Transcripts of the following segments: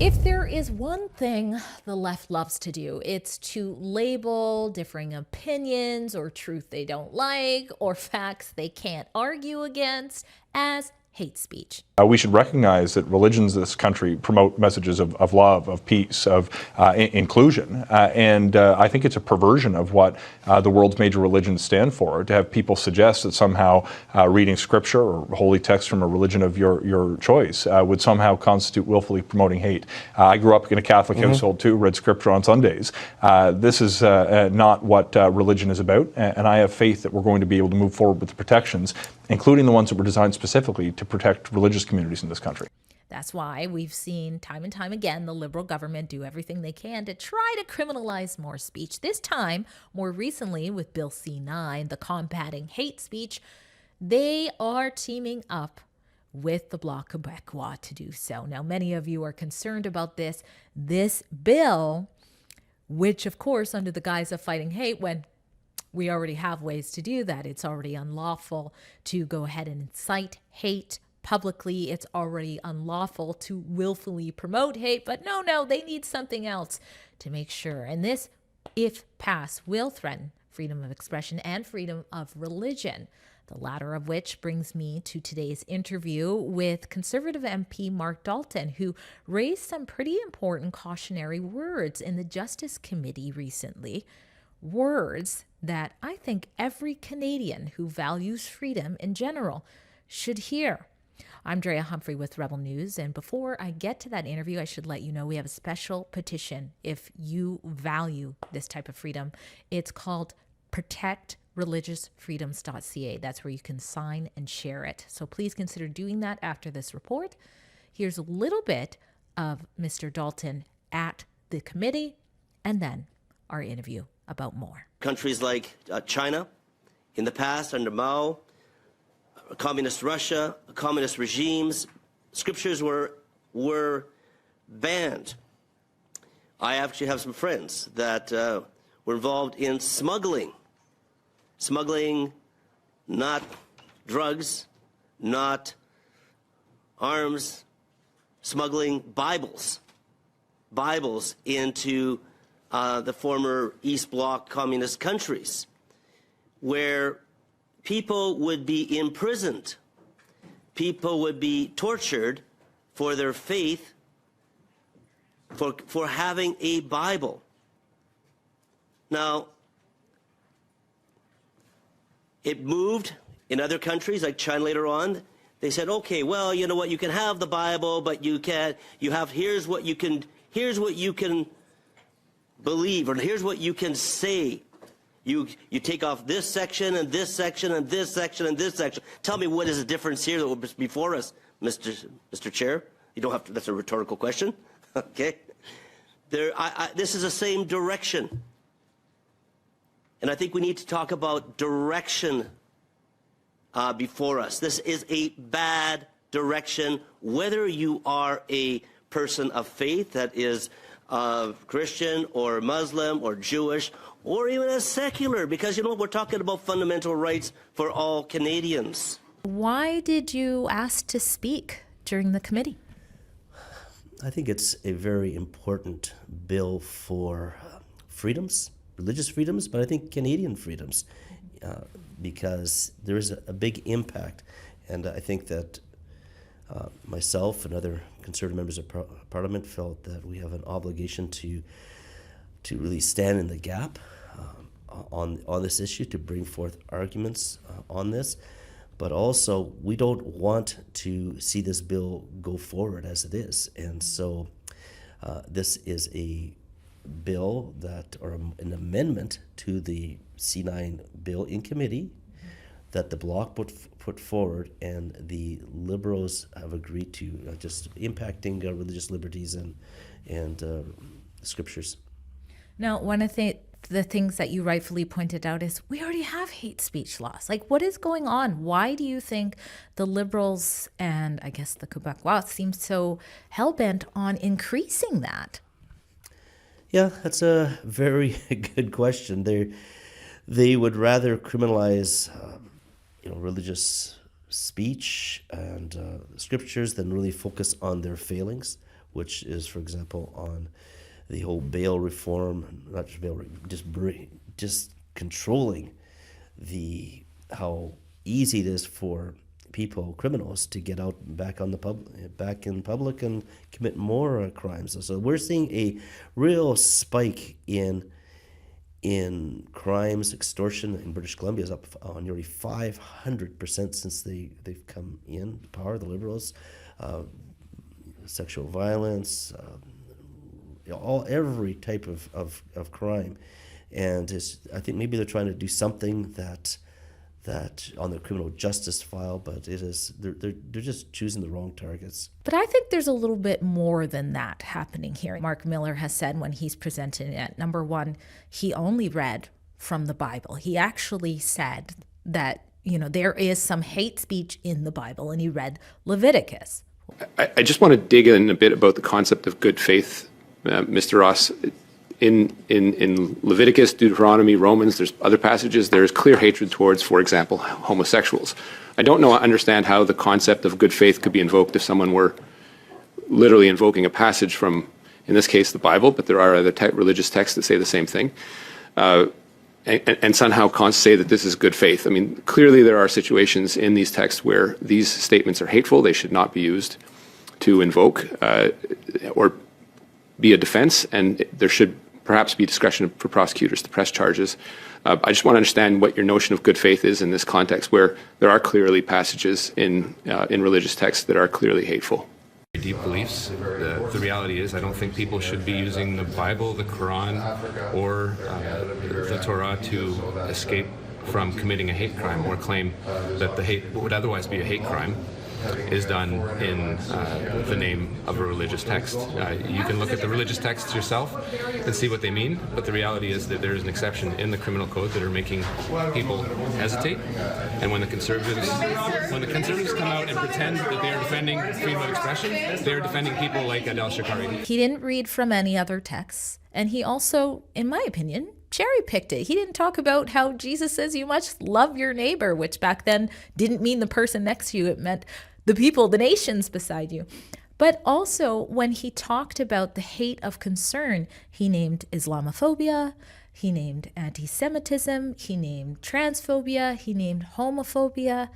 If there is one thing the left loves to do, it's to label differing opinions or truth they don't like or facts they can't argue against as hate speech. We should recognize that religions in this country promote messages of love, of peace, of inclusion. And I think it's a perversion of what the world's major religions stand for, to have people suggest that somehow reading scripture or holy text from a religion of your choice would somehow constitute willfully promoting hate. I grew up in a Catholic household too, read scripture on Sundays. This is not what religion is about, and I have faith that we're going to be able to move forward with the protections, including the ones that were designed specifically to protect religious communities in this country. That's why we've seen time and time again the Liberal government do everything they can to try to criminalize more speech. This time, more recently with Bill C-9, the Combating Hate Speech, they are teaming up with the Bloc Québécois to do so. Now, many of you are concerned about this bill, which of course, under the guise of fighting hate, when we already have ways to do that. It's already unlawful to go ahead and incite hate publicly. It's already unlawful to willfully promote hate. But no, they need something else to make sure. And this, if passed, will threaten freedom of expression and freedom of religion. The latter of which brings me to today's interview with Conservative MP Mark Dalton, who raised some pretty important cautionary words in the Justice Committee recently. Words that I think every Canadian who values freedom in general should hear. I'm Drea Humphrey with Rebel News, and before I get to that interview, I should let you know we have a special petition if you value this type of freedom. It's called protectreligiousfreedoms.ca. That's where you can sign and share it. So please consider doing that after this report. Here's a little bit of Mr. Dalton at the committee, and then our interview about more. Countries like China, in the past under Mao, communist Russia, communist regimes, scriptures were banned. I actually have some friends that were involved in smuggling not drugs, not arms, smuggling Bibles into the former East Bloc communist countries, where people would be imprisoned, people would be tortured for their faith, for having a Bible. Now, it moved in other countries like China later on. They said, okay, well, you know what, you can have the Bible, but you can't, here's what you can believe, or here's what you can say. You take off this section and this section and this section and this section. Tell me what is the difference here that was before us, Mr. Chair? You don't have to. That's a rhetorical question. Okay. This is the same direction, and I think we need to talk about direction before us. This is a bad direction. Whether you are a person of faith that is Christian or Muslim or Jewish, or even as secular, because, you know, we're talking about fundamental rights for all Canadians. Why did you ask to speak during the committee? I think it's a very important bill for freedoms, religious freedoms, but I think Canadian freedoms, because there is a big impact. And I think that myself and other Conservative members of Parliament felt that we have an obligation to really stand in the gap on this issue, to bring forth arguments on this. But also, we don't want to see this bill go forward as it is. And so this is a bill or an amendment to the C-9 bill in committee that the Bloc put forward, and the Liberals have agreed to, just impacting religious liberties and scriptures. Now, one of the things that you rightfully pointed out is we already have hate speech laws. Like, what is going on? Why do you think the Liberals and I guess the Québécois seem so hell-bent on increasing that? Yeah, that's a very good question. They would rather criminalize religious speech and scriptures than really focus on their failings, which is, for example, on the whole bail reform, not just bail, just controlling how easy it is for people, criminals, to get out back in public and commit more crimes. So we're seeing a real spike in crimes. Extortion in British Columbia is up nearly 500% since they've come in power, the Liberals. Sexual violence, every type of crime, and I think maybe they're trying to do something that on the criminal justice file, but they're just choosing the wrong targets. But I think there's a little bit more than that happening here. Mark Miller has said when he's presenting it, number one, he only read from the Bible. He actually said that, there is some hate speech in the Bible, and he read Leviticus. I just want to dig in a bit about the concept of good faith, Mr. Ross. In Leviticus, Deuteronomy, Romans, there's other passages, there is clear hatred towards, for example, homosexuals. I don't understand how the concept of good faith could be invoked if someone were literally invoking a passage from, in this case, the Bible, but there are other religious texts that say the same thing, and somehow say that this is good faith. I mean, clearly there are situations in these texts where these statements are hateful. They should not be used to invoke or be a defense, and there should perhaps be discretion for prosecutors to press charges. I just want to understand what your notion of good faith is in this context, where there are clearly passages in religious texts that are clearly hateful. Deep beliefs. The reality is, I don't think people should be using the Bible, the Quran, or the Torah to escape from committing a hate crime or claim that what would otherwise be a hate crime is done in the name of a religious text. You can look at the religious texts yourself and see what they mean, but the reality is that there is an exception in the criminal code that are making people hesitate. And when the conservatives come out and pretend that they are defending freedom of expression, they are defending people like Adel Shakari. He didn't read from any other texts, and he also, in my opinion, cherry-picked it. He didn't talk about how Jesus says you must love your neighbor, which back then didn't mean the person next to you. It meant the people, the nations beside you. But also, when he talked about the hate of concern, he named Islamophobia, he named anti-Semitism, he named transphobia, he named homophobia,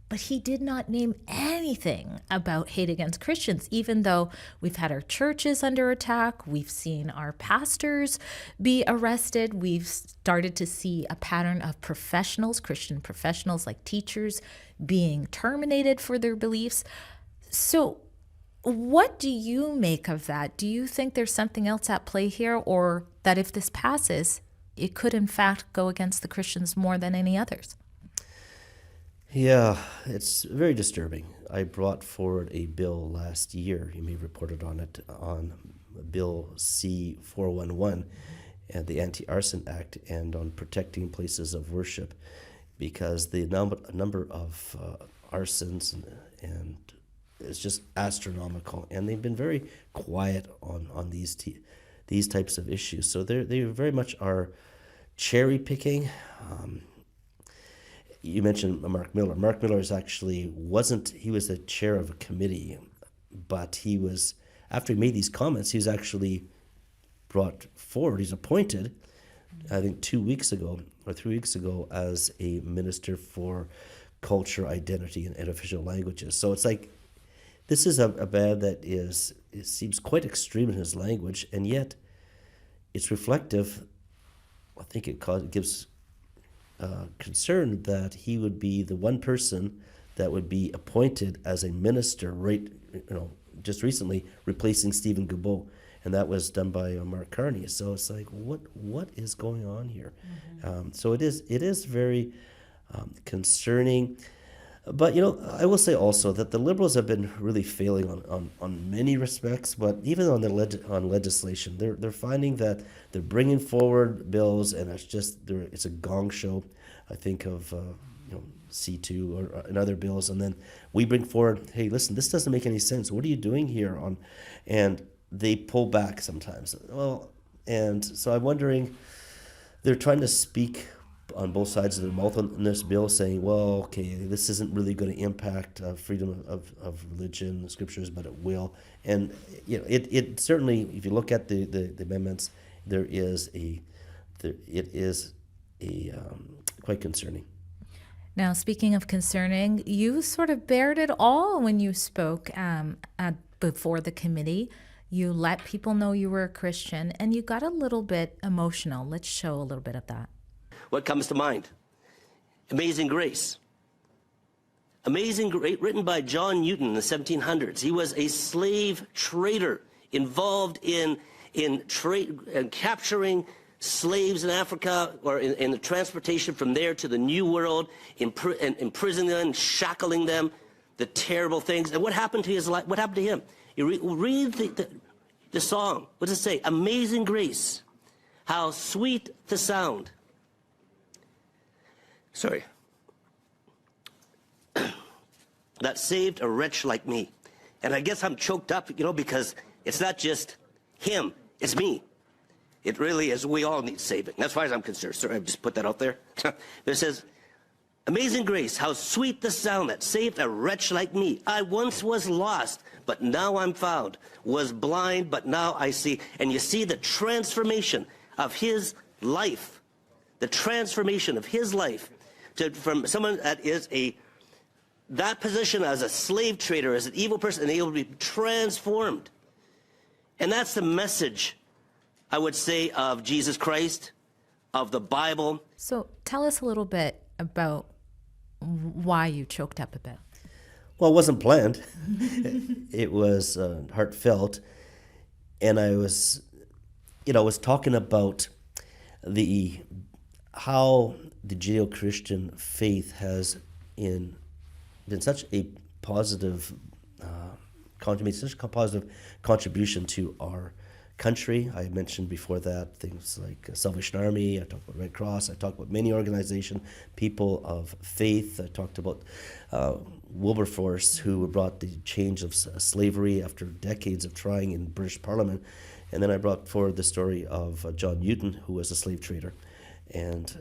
but he did not name anything about hate against Christians, even though we've had our churches under attack, we've seen our pastors be arrested, we've started to see a pattern of professionals, Christian professionals like teachers, being terminated for their beliefs. So what do you make of that? Do you think there's something else at play here, or that if this passes, it could in fact go against the Christians more than any others? Yeah, it's very disturbing. I brought forward a bill last year, you may have reported on it, on Bill C-411 and the Anti-Arson Act, and on protecting places of worship, because the number of arsons and it's just astronomical, and they've been very quiet on these types of issues. So they very much are cherry picking. You mentioned Mark Miller. Mark Miller is actually he was the chair of a committee, but after he made these comments, he was actually brought forward. He's appointed, I think 2 weeks ago or 3 weeks ago, as a minister for culture, identity, and official languages. So it's like, this is a man that it seems quite extreme in his language, and yet it's reflective. I think it gives concern that he would be the one person that would be appointed as a minister, just recently replacing Stephen Guilbeault, and that was done by Mark Carney. So it's like, what is going on here? Mm-hmm. So it is very concerning. But I will say also that the Liberals have been really failing on many respects. But even on on legislation, they're finding that they're bringing forward bills, and it's a gong show. I think of C2 and other bills, and then we bring forward, hey, listen, this doesn't make any sense. What are you doing here? And they pull back sometimes. Well, and so I'm wondering, they're trying to speak on both sides of their mouth on this bill, saying, well, okay, this isn't really going to impact freedom of religion, the scriptures, but it will. And it certainly, if you look at the amendments, it is quite concerning. Now, speaking of concerning, you sort of bared it all when you spoke before the committee. You let people know you were a Christian, and you got a little bit emotional. Let's show a little bit of that. What comes to mind? Amazing Grace. Amazing Grace, written by John Newton in the 1700s. He was a slave trader involved in trade and capturing slaves in Africa, or in the transportation from there to the New World, imprisoning them, shackling them, the terrible things. And what happened to his life? What happened to him? You read the song. What does it say? Amazing Grace, how sweet the sound. Sorry. That saved a wretch like me. And I guess I'm choked up, because it's not just him, it's me. It really is. We all need saving. As far as I'm concerned. Sorry, I just put that out there. It says, Amazing Grace, how sweet the sound that saved a wretch like me. I once was lost, but now I'm found. Was blind, but now I see. And you see the transformation of his life. The transformation of his life from someone that is that position as a slave trader, as an evil person, and able to be transformed. And that's the message, I would say, of Jesus Christ, of the Bible. So tell us a little bit about why you choked up a bit. Well, it wasn't planned. It was heartfelt. And I was talking about how the Judeo-Christian faith has been such a positive contribution to our country. I mentioned before that things like Salvation Army. I talked about Red Cross. I talked about many organizations, people of faith. I talked about Wilberforce, who brought the change of slavery after decades of trying in British Parliament. And then I brought forward the story of John Newton, who was a slave trader. And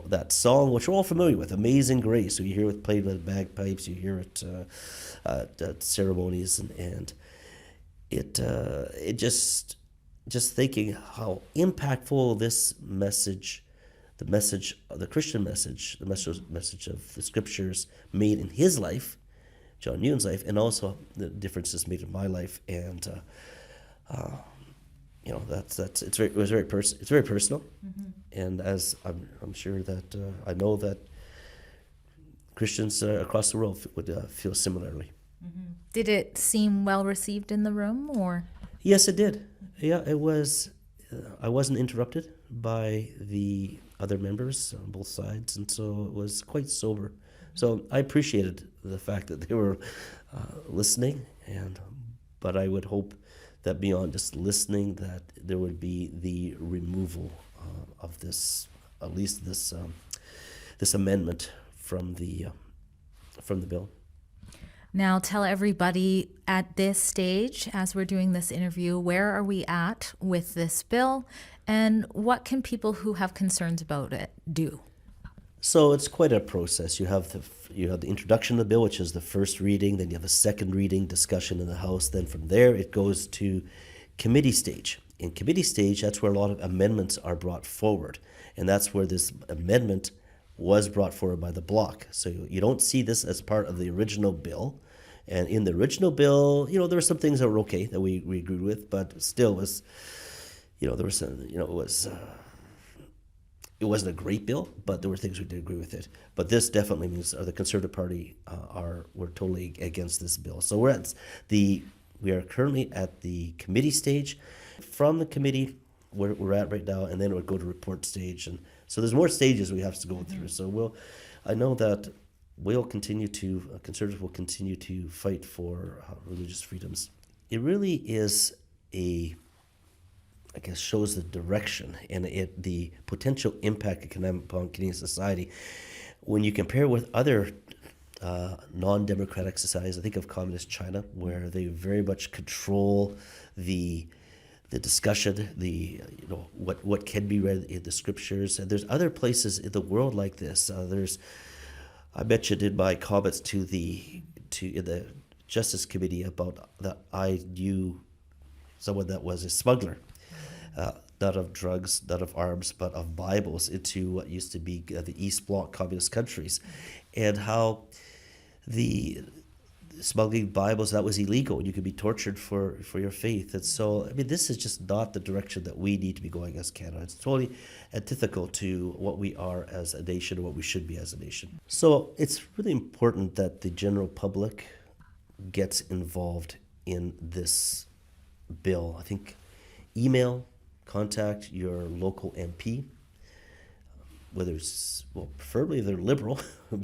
that song, which we're all familiar with, Amazing Grace. So you hear it played with bagpipes, you hear it at ceremonies, and it just thinking how impactful this message, the Christian message, the message of the scriptures made in his life, John Newton's life, and also the differences made in my life. And it was very personal. Mm-hmm. And as I'm sure that I know that Christians across the world would feel similarly. Mm-hmm. Did it seem well received in the room, or? Yes, it did. Yeah, it was. I wasn't interrupted by the other members on both sides, and so it was quite sober. So I appreciated the fact that they were listening, but I would hope that beyond just listening, that there would be the removal of this, at least this amendment from the bill. Now tell everybody at this stage, as we're doing this interview, where are we at with this bill, and what can people who have concerns about it do? So it's quite a process. You have the introduction of the bill, which is the first reading. Then you have a second reading, discussion in the House. Then from there, it goes to committee stage. In committee stage, that's where a lot of amendments are brought forward. And that's where this amendment was brought forward by the bloc. So you don't see this as part of the original bill. And in the original bill, there were some things that were okay that we agreed with, but still was, there was some, it wasn't a great bill, but there were things we did agree with it. But this definitely means the Conservative Party we're totally against this bill. So we are currently at the committee stage. From the committee, where we're at right now, and then it would go to report stage. And so there's more stages we have to go through. So I know that Conservatives will continue to fight for religious freedoms. It really is shows the direction and the potential impact it can have upon Canadian society. When you compare with other non-democratic societies, I think of communist China, where they very much control the the discussion, what can be read in the scriptures. And there's other places in the world like this. I mentioned in my comments in the Justice Committee about that I knew someone that was a smuggler, not of drugs, not of arms, but of Bibles into what used to be the East Bloc communist countries, and how the smuggling Bibles, that was illegal. You could be tortured for your faith. And so, I mean, this is just not the direction that we need to be going as Canada. It's totally antithetical to what we are as a nation, or what we should be as a nation. So it's really important that the general public gets involved in this bill. I think contact your local MP, whether it's, well, preferably they're liberal,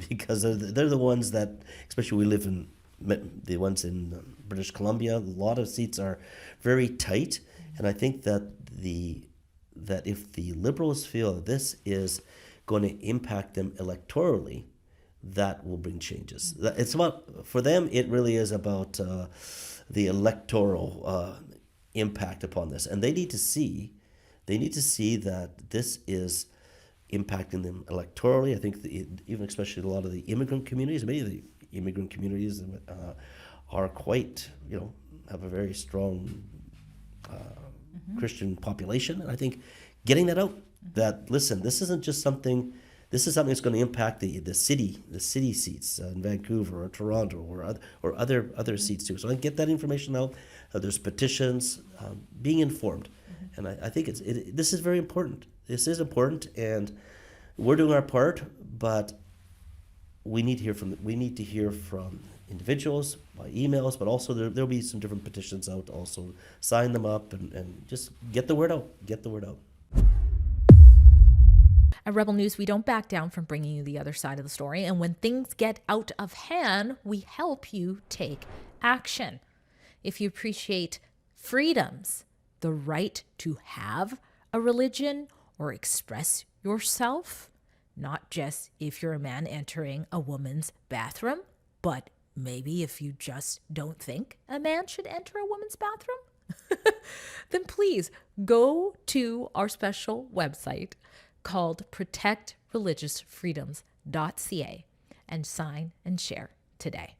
because they're the ones that, especially we live in, the ones in British Columbia, a lot of seats are very tight, and I think that if the Liberals feel that this is going to impact them electorally, that will bring changes. It's about, for them, it really is about the electoral impact upon this, and they need to see that this is impacting them electorally. I think even especially a lot of the immigrant communities, many of the immigrant communities are quite, have a very strong Christian population. And I think getting that out, that, listen, this isn't just something, this is something that's going to impact the city seats in Vancouver or Toronto or other seats too. So I get that information out. There's petitions, being informed. And I think this is very important. This is important, and we're doing our part, but we need to hear from individuals by emails, but also there'll be some different petitions out. Also, sign them up and just get the word out. Get the word out. At Rebel News, we don't back down from bringing you the other side of the story. And when things get out of hand, we help you take action. If you appreciate freedoms, the right to have a religion or express yourself, not just if you're a man entering a woman's bathroom, but maybe if you just don't think a man should enter a woman's bathroom, then please go to our special website called protectreligiousfreedoms.ca and sign and share today.